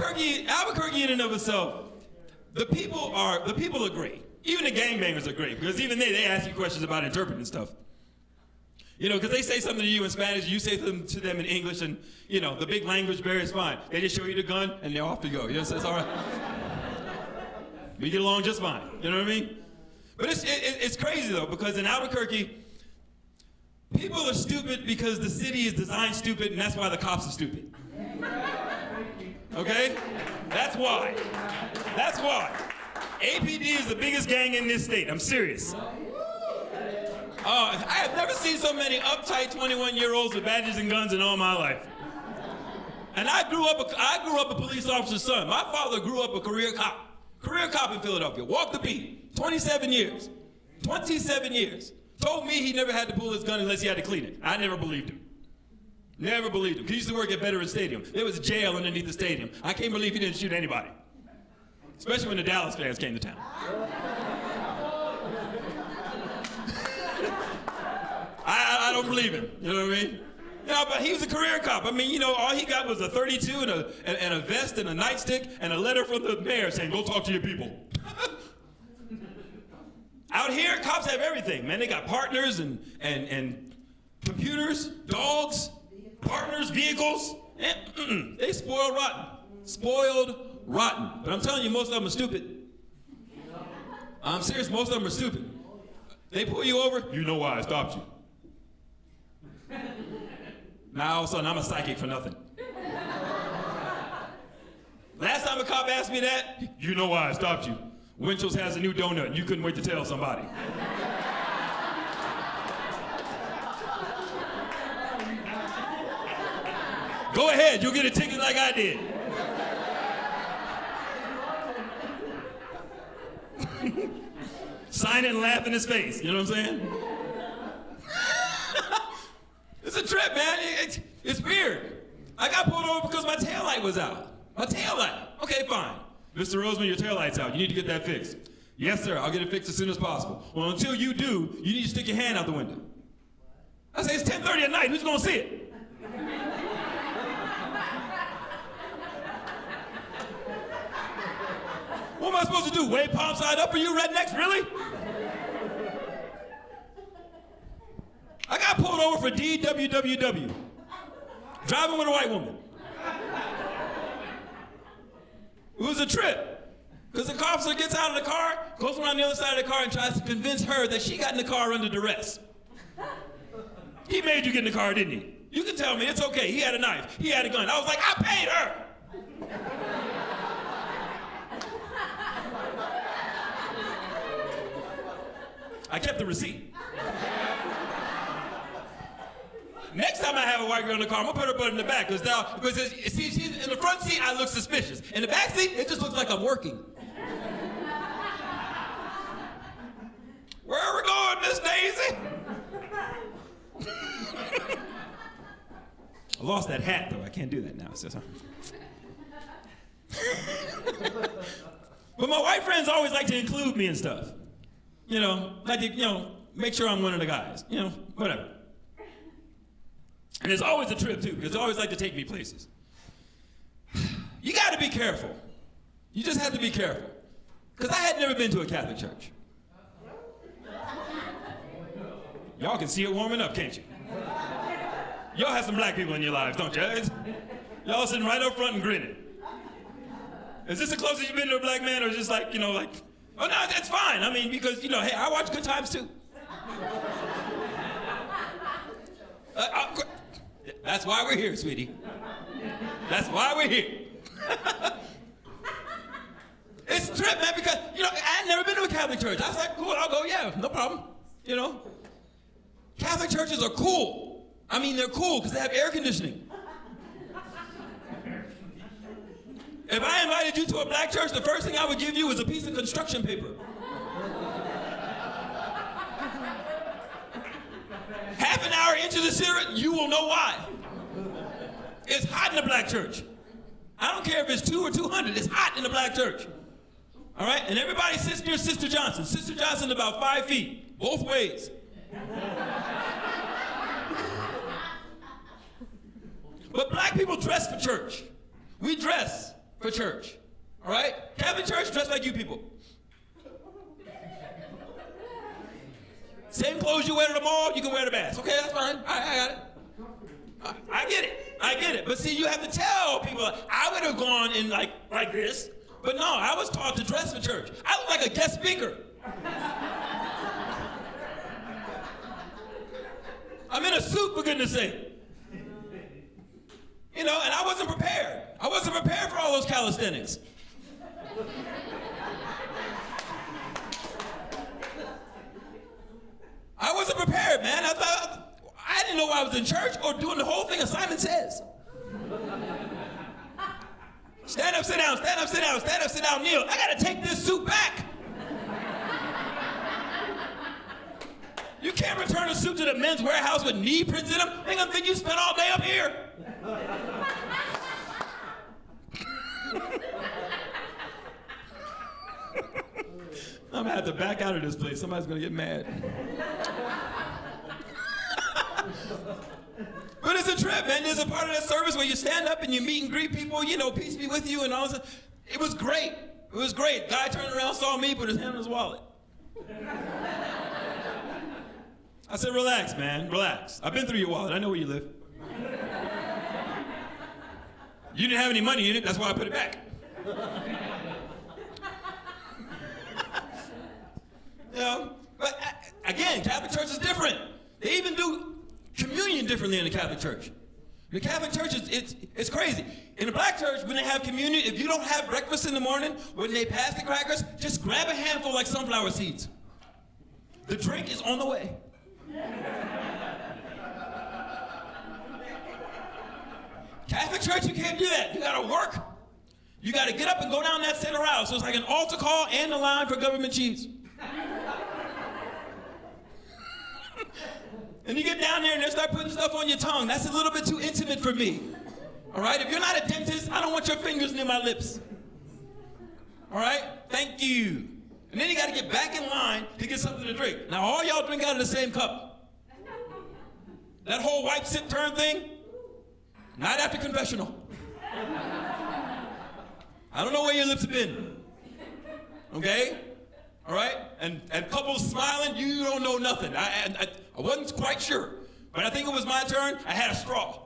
Albuquerque in and of itself, the people are great. Even the gangbangers are great, because even they ask you questions about interpreting stuff. You know, because they say something to you in Spanish, you say something to them in English, and, you know, the big language barrier is fine. They just show you the gun, and they're off to go. You know, so it's all right. We get along just fine. You know what I mean? But it's crazy, though, because in Albuquerque, people are stupid because the city is designed stupid, and that's why the cops are stupid. Okay? That's why. That's why. APD is the biggest gang in this state. I'm serious. I have never seen so many uptight 21-year-olds with badges and guns in all my life. And I grew up a police officer's son. My father grew up a career cop in Philadelphia. Walked the beat. 27 years. 27 years. Told me he never had to pull his gun unless he had to clean it. I never believed him. Never believed him. He used to work at Veterans Stadium. There was a jail underneath the stadium. I can't believe he didn't shoot anybody. Especially when the Dallas fans came to town. I don't believe him. You know what I mean? You know, but he was a career cop. I mean, you know, all he got was a 32 and a vest and a nightstick and a letter from the mayor saying, go talk to your people. Out here, cops have everything, man. They got partners and computers, dogs, partners, vehicles. And, they spoiled rotten. Spoiled rotten. But I'm telling you, most of them are stupid. I'm serious, most of them are stupid. They pull you over, you know why I stopped you. Now all of a sudden I'm a psychic for nothing. Last time a cop asked me that, you know why I stopped you. Winchell's has a new donut and you couldn't wait to tell somebody. Go ahead, you'll get a ticket like I did. Sign it and laugh in his face, you know what I'm saying? It's a trip, man. It's weird. I got pulled over because my taillight was out. My taillight. Okay, fine. Mr. Roseman, your taillight's out. You need to get that fixed. Yes, sir. I'll get it fixed as soon as possible. Well, until you do, you need to stick your hand out the window. I say, it's 10:30 at night. Who's going to see it? What am I supposed to do? Wave palm side up for you rednecks? Really? I got pulled over for DWWW. Driving with a white woman. It was a trip. Because the officer gets out of the car, goes around the other side of the car and tries to convince her that she got in the car under duress. He made you get in the car, didn't he? You can tell me, it's okay. He had a knife. He had a gun. I was like, I paid her. I kept the receipt. Next time I have a white girl in the car, I'm gonna put her butt in the back because see, she's in the front seat, I look suspicious. In the back seat, it just looks like I'm working. Where are we going, Miss Daisy? I lost that hat though. I can't do that now. But my white friends always like to include me and stuff. You know, like to, make sure I'm one of the guys. Whatever. And it's always a trip, too, because they always like to take me places. You got to be careful. You just have to be careful. Because I had never been to a Catholic church. Y'all can see it warming up, can't you? Y'all have some black people in your lives, don't you? Y'all sitting right up front and grinning. Is this the closest you've been to a black man, or just like, oh, no, that's fine. I mean, because, hey, I watch Good Times, too. That's why we're here, sweetie. That's why we're here. It's a trip, man, because, I had never been to a Catholic church. I was like, cool, I'll go, yeah, no problem. Catholic churches are cool. I mean, they're cool because they have air conditioning. If I invited you to a black church, the first thing I would give you is a piece of construction paper. Half an hour into the service, you will know why. It's hot in the black church. I don't care if it's 2 or 200, it's hot in the black church. All right? And everybody sits near Sister Johnson. Sister Johnson about 5 feet, both ways. But black people dress for church. We dress. for church. All right? Catholic church, dress like you people. Same clothes you wear to the mall, you can wear to mass. Okay, that's fine. I got it. I get it. But see, you have to tell people, I would have gone in like this, but no, I was taught to dress for church. I look like a guest speaker. I'm in a suit, for goodness sake. You know, and I wasn't prepared. I wasn't prepared for all those calisthenics. I wasn't prepared, man. I didn't know I was in church or doing the whole thing as Simon Says. Stand up, sit down, stand up, sit down, stand up, sit down, kneel. I gotta take this suit back. You can't return a suit to the men's warehouse with knee prints in them. They're gonna think you spent all day up here. I'm gonna have to back out of this place. Somebody's gonna get mad. But it's a trip, man. There's a part of that service where you stand up and you meet and greet people, you know, peace be with you and all that. It was great. It was great. Guy turned around, saw me, put his hand in his wallet. I said, relax, man, relax. I've been through your wallet. I know where you live. You didn't have any money in it, that's why I put it back. You know, but again, Catholic Church is different. They even do communion differently in the Catholic Church. The Catholic Church it's crazy. In the black church, when they have communion, if you don't have breakfast in the morning, when they pass the crackers, just grab a handful like sunflower seeds. The drink is on the way. Catholic Church, you can't do that. You gotta work. You gotta get up and go down that center aisle. So it's like an altar call and a line for government cheese. And you get down there and they start putting stuff on your tongue. That's a little bit too intimate for me. All right? If you're not a dentist, I don't want your fingers near my lips. All right? Thank you. And then you got to get back in line to get something to drink. Now, all y'all drink out of the same cup. That whole wipe, sip, turn thing, not after confessional. I don't know where your lips have been. Okay? All right? And couples smiling, you don't know nothing. I wasn't quite sure. But I think it was my turn. I had a straw.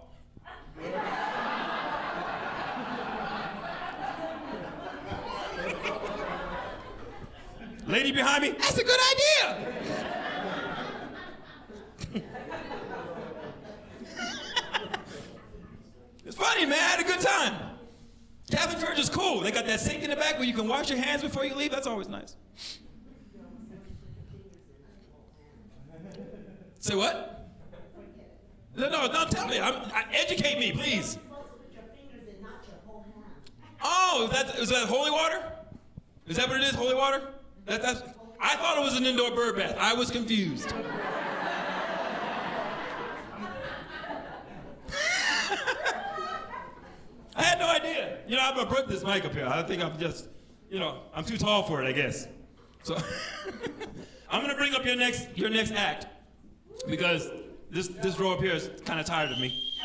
Lady behind me, that's a good idea. It's funny, man. I had a good time. Catholic Church is cool. They got that sink in the back where you can wash your hands before you leave. That's always nice. Say what? No, don't tell me. Educate me, please. Oh, is that holy water? Is that what it is, holy water? I thought it was an indoor bird bath. I was confused. I had no idea. You know, I'm gonna put this mic up here. I think I'm just, I'm too tall for it, I guess. So I'm gonna bring up your next act because this row up here is kind of tired of me.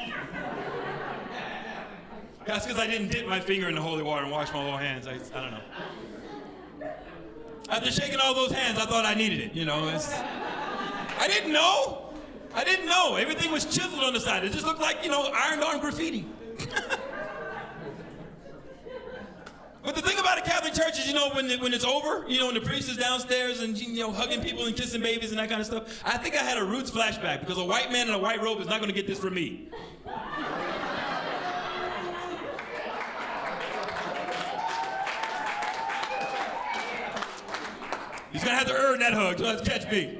That's because I didn't dip my finger in the holy water and wash my little hands. I don't know. After shaking all those hands, I thought I needed it. I didn't know. Everything was chiseled on the side. It just looked like, ironed on graffiti. But the thing about a Catholic church is, when it's over, when the priest is downstairs and, hugging people and kissing babies and that kind of stuff, I think I had a Roots flashback because a white man in a white robe is not going to get this from me. He's going to have to earn that hug. He'll have to catch me.